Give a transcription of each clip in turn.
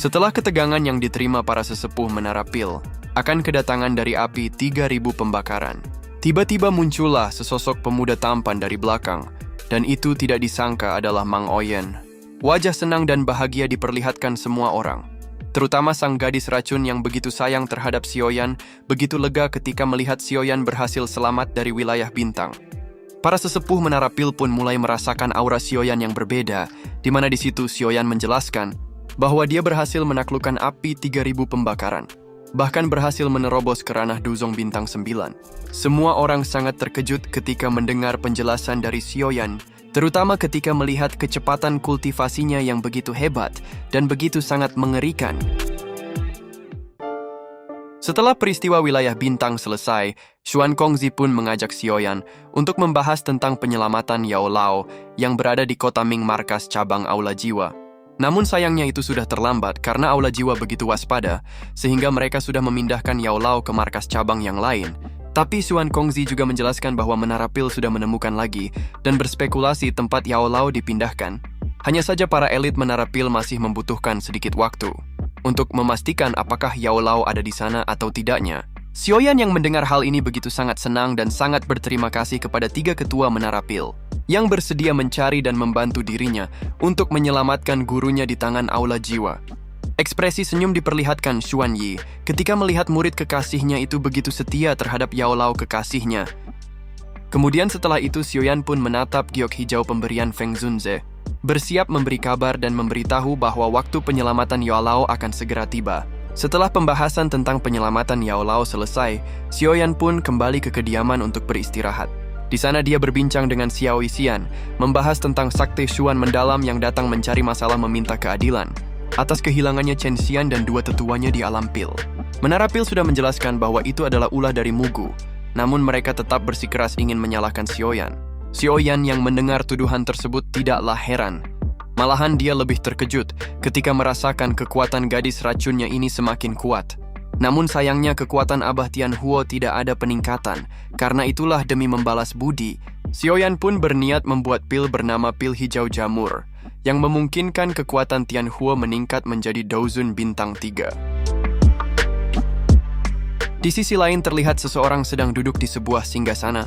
Setelah ketegangan yang diterima para sesepuh Menara Pil akan kedatangan dari api 3.000 pembakaran, tiba-tiba muncullah sesosok pemuda tampan dari belakang, dan itu tidak disangka adalah Mang Oyen. Wajah senang dan bahagia diperlihatkan semua orang, terutama sang gadis racun yang begitu sayang terhadap Sioyan, begitu lega ketika melihat Sioyan berhasil selamat dari wilayah bintang. Para sesepuh Menara Pil pun mulai merasakan aura Sioyan yang berbeda, di mana di situ Sioyan menjelaskan bahwa dia berhasil menaklukkan api 3.000 pembakaran, bahkan berhasil menerobos ke ranah Duzong Bintang 9. Semua orang sangat terkejut ketika mendengar penjelasan dari Sioyan, terutama ketika melihat kecepatan kultivasinya yang begitu hebat dan begitu sangat mengerikan. Setelah peristiwa wilayah bintang selesai, Xuan Kongzi pun mengajak Sioyan untuk membahas tentang penyelamatan Yao Lao yang berada di kota Ming markas cabang Aula Jiwa. Namun sayangnya itu sudah terlambat karena Aula Jiwa begitu waspada, sehingga mereka sudah memindahkan Yao Lao ke markas cabang yang lain. Tapi Xuan Kongzi juga menjelaskan bahwa Menara Pil sudah menemukan lagi dan berspekulasi tempat Yao Lao dipindahkan. Hanya saja para elit Menara Pil masih membutuhkan sedikit waktu untuk memastikan apakah Yao Lao ada di sana atau tidaknya. Sioyan yang mendengar hal ini begitu sangat senang dan sangat berterima kasih kepada 3 ketua Menara Pil yang bersedia mencari dan membantu dirinya untuk menyelamatkan gurunya di tangan Aula Jiwa. Ekspresi senyum diperlihatkan Xuan Yi ketika melihat murid kekasihnya itu begitu setia terhadap Yao Lao kekasihnya. Kemudian setelah itu Sioyan pun menatap giok hijau pemberian Feng Zunze, bersiap memberi kabar dan memberitahu bahwa waktu penyelamatan Yao Lao akan segera tiba. Setelah pembahasan tentang penyelamatan Yao Lao selesai, Sioyan pun kembali ke kediaman untuk beristirahat. Di sana dia berbincang dengan Xiao Yixian, membahas tentang sakti Xuan mendalam yang datang mencari masalah meminta keadilan atas kehilangannya Chen Xian dan 2 tetuanya di alam Pil. Menara Pil sudah menjelaskan bahwa itu adalah ulah dari Mugu, namun mereka tetap bersikeras ingin menyalahkan Sioyan. Sioyan yang mendengar tuduhan tersebut tidaklah heran. Malahan dia lebih terkejut ketika merasakan kekuatan gadis racunnya ini semakin kuat. Namun sayangnya kekuatan Abah Tianhuo tidak ada peningkatan. Karena itulah demi membalas budi, Sioyan pun berniat membuat pil bernama Pil Hijau Jamur, yang memungkinkan kekuatan Tianhuo meningkat menjadi Douzun Bintang 3. Di sisi lain terlihat seseorang sedang duduk di sebuah singgasana.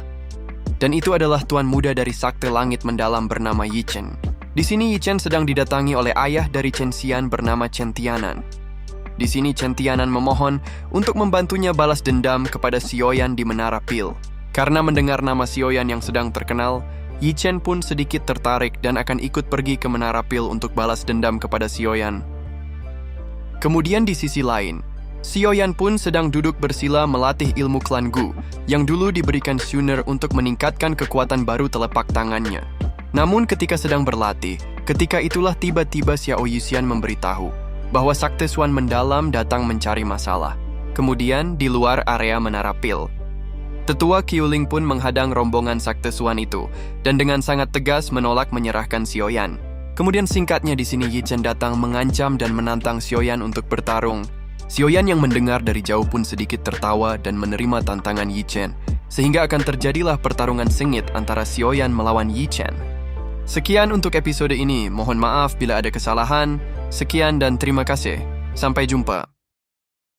Dan itu adalah tuan muda dari Sakti Langit Mendalam bernama Yi Chen. Di sini Yi Chen sedang didatangi oleh ayah dari Chen Xian bernama Chen Tianan. Di sini Chen Tianan memohon untuk membantunya balas dendam kepada Sioyan di Menara Pil. Karena mendengar nama Sioyan yang sedang terkenal, Yi Chen pun sedikit tertarik dan akan ikut pergi ke Menara Pil untuk balas dendam kepada Sioyan. Kemudian di sisi lain, Sioyan pun sedang duduk bersila melatih ilmu klan Gu yang dulu diberikan Xuner untuk meningkatkan kekuatan baru telapak tangannya. Namun ketika sedang berlatih, ketika itulah tiba-tiba Xiao Yixian memberitahu bahwa Sakti Xuan mendalam datang mencari masalah. Kemudian di luar area Menara Pil, Tetua Qiuling pun menghadang rombongan Sakti Xuan itu dan dengan sangat tegas menolak menyerahkan Sioyan. Kemudian singkatnya di sini Yi Chen datang mengancam dan menantang Sioyan untuk bertarung. Sioyan yang mendengar dari jauh pun sedikit tertawa dan menerima tantangan Yi Chen, sehingga akan terjadilah pertarungan sengit antara Sioyan melawan Yi Chen. Sekian untuk episode ini, mohon maaf bila ada kesalahan. Sekian dan terima kasih. Sampai jumpa.